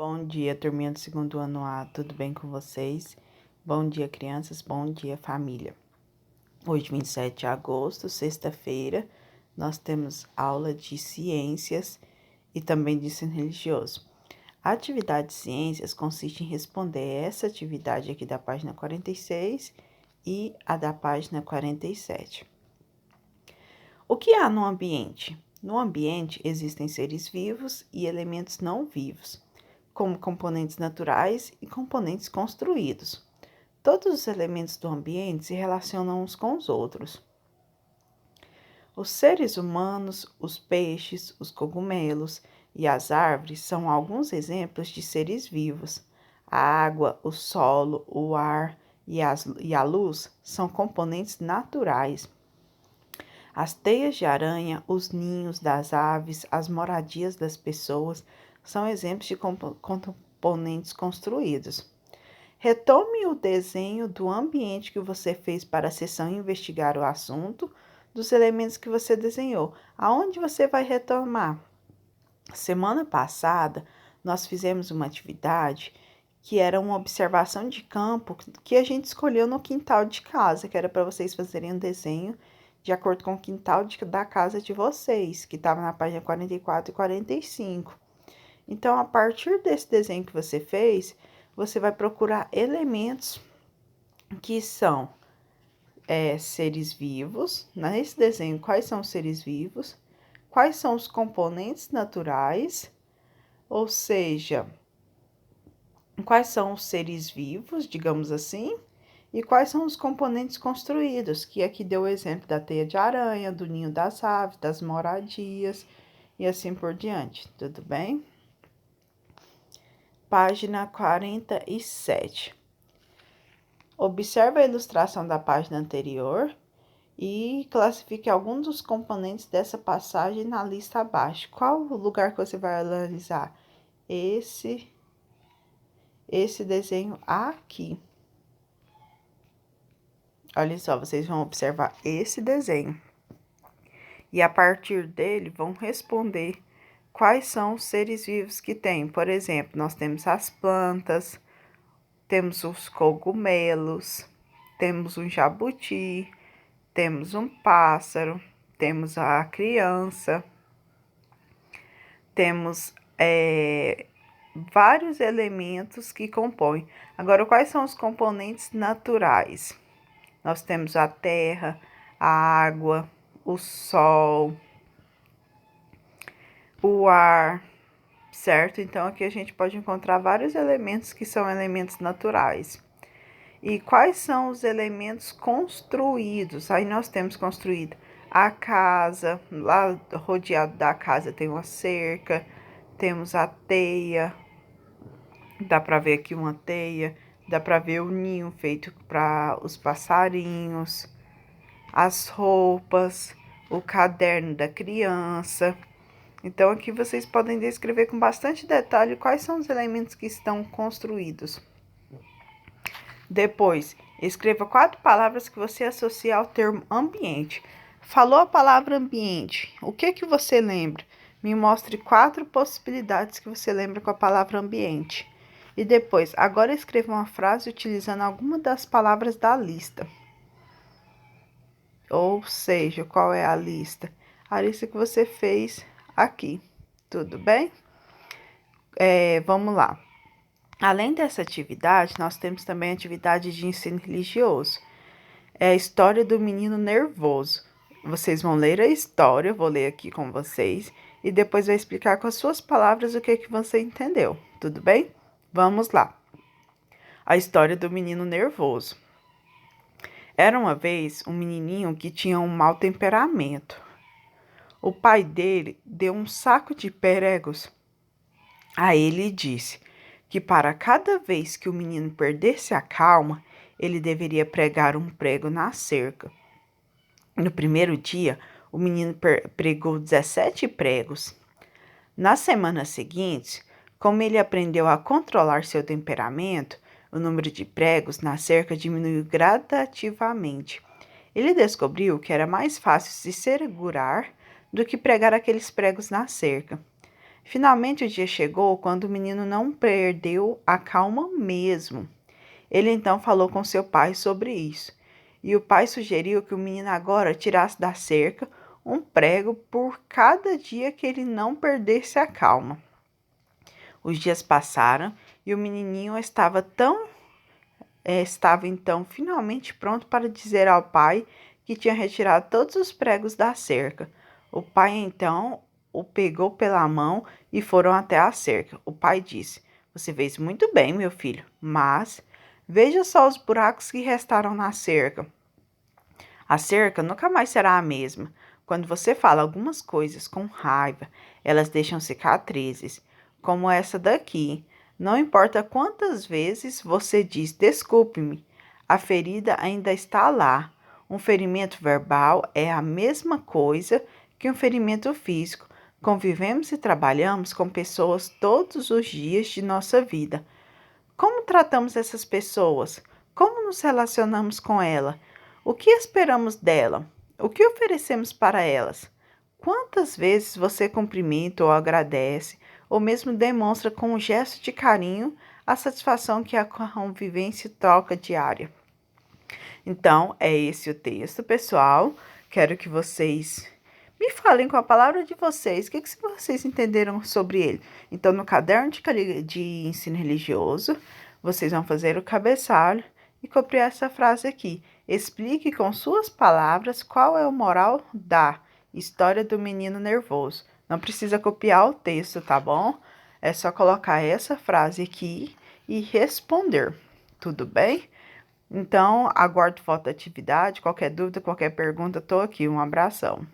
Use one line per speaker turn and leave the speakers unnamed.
Bom dia, turminha do segundo ano A, tudo bem com vocês? Bom dia, crianças, bom dia, família. Hoje, 27 de agosto, sexta-feira, nós temos aula de ciências e também de ensino religioso. A atividade de ciências consiste em responder essa atividade aqui da página 46 e a da página 47. O que há no ambiente? No ambiente existem seres vivos e elementos não vivos, como componentes naturais e componentes construídos. Todos os elementos do ambiente se relacionam uns com os outros. Os seres humanos, os peixes, os cogumelos e as árvores são alguns exemplos de seres vivos. A água, o solo, o ar e a luz são componentes naturais. As teias de aranha, os ninhos das aves, as moradias das pessoas são exemplos de componentes construídos. Retome o desenho do ambiente que você fez para a sessão investigar o assunto dos elementos que você desenhou. Aonde você vai retomar? Semana passada, nós fizemos uma atividade que era uma observação de campo que a gente escolheu no quintal de casa, que era para vocês fazerem um desenho de acordo com o quintal da casa de vocês, que estava na página 44 e 45. Então, a partir desse desenho que você fez, você vai procurar elementos que são seres vivos. Nesse desenho, quais são os seres vivos? Quais são os componentes naturais? Ou seja, quais são os seres vivos, digamos assim? E quais são os componentes construídos, que aqui deu o exemplo da teia de aranha, do ninho das aves, das moradias e assim por diante, tudo bem? Página 47. Observe a ilustração da página anterior e classifique alguns dos componentes dessa passagem na lista abaixo. Qual o lugar que você vai analisar? Esse desenho aqui. Olha só, vocês vão observar esse desenho. E a partir dele vão responder quais são os seres vivos que tem. Por exemplo, nós temos as plantas, temos os cogumelos, temos um jabuti, temos um pássaro, temos a criança, temos vários elementos que compõem. Agora, quais são os componentes naturais? Nós temos a terra, a água, o sol, o ar, certo? Então, aqui a gente pode encontrar vários elementos que são elementos naturais. E quais são os elementos construídos? Aí nós temos construído a casa, lá rodeado da casa tem uma cerca, temos a teia, dá para ver aqui uma teia, dá para ver o ninho feito para os passarinhos, as roupas, o caderno da criança. Então, aqui vocês podem descrever com bastante detalhe quais são os elementos que estão construídos. Depois, escreva 4 palavras que você associa ao termo ambiente. Falou a palavra ambiente, o que você lembra? Me mostre 4 possibilidades que você lembra com a palavra ambiente. E depois, agora escreva uma frase utilizando alguma das palavras da lista. Ou seja, qual é a lista? A lista que você fez aqui, tudo bem? Vamos lá. Além dessa atividade, nós temos também a atividade de ensino religioso. É a história do menino nervoso. Vocês vão ler a história, eu vou ler aqui com vocês, e depois vai explicar com as suas palavras o que você entendeu, tudo bem? Vamos lá. A história do menino nervoso. Era uma vez um menininho que tinha um mau temperamento. O pai dele deu um saco de pregos a ele e disse que para cada vez que o menino perdesse a calma, ele deveria pregar um prego na cerca. No primeiro dia, o menino pregou 17 pregos. Nas semanas seguintes, como ele aprendeu a controlar seu temperamento, o número de pregos na cerca diminuiu gradativamente. Ele descobriu que era mais fácil se segurar do que pregar aqueles pregos na cerca. Finalmente o dia chegou quando o menino não perdeu a calma mesmo. Ele então falou com seu pai sobre isso. E o pai sugeriu que o menino agora tirasse da cerca um prego por cada dia que ele não perdesse a calma. Os dias passaram e o menininho estava então finalmente pronto para dizer ao pai que tinha retirado todos os pregos da cerca. O pai então o pegou pela mão e foram até a cerca. O pai disse: Você fez muito bem, meu filho, mas veja só os buracos que restaram na cerca. A cerca nunca mais será a mesma. Quando você fala algumas coisas com raiva, elas deixam cicatrizes, como essa daqui. Não importa quantas vezes você diz desculpe-me, a ferida ainda está lá. Um ferimento verbal é a mesma coisa que um ferimento físico. Convivemos e trabalhamos com pessoas todos os dias de nossa vida. Como tratamos essas pessoas? Como nos relacionamos com elas? O que esperamos dela? O que oferecemos para elas? Quantas vezes você cumprimenta ou agradece, ou mesmo demonstra com um gesto de carinho a satisfação que a convivência troca diária? Então, é esse o texto, pessoal. Quero que vocês me falem com a palavra de vocês, o que vocês entenderam sobre ele. Então, no caderno de ensino religioso, vocês vão fazer o cabeçalho e copiar essa frase aqui. Explique com suas palavras qual é o moral da história do menino nervoso. Não precisa copiar o texto, tá bom? É só colocar essa frase aqui e responder. Tudo bem? Então, aguardo foto da atividade. Qualquer dúvida, qualquer pergunta, estou aqui. Um abração.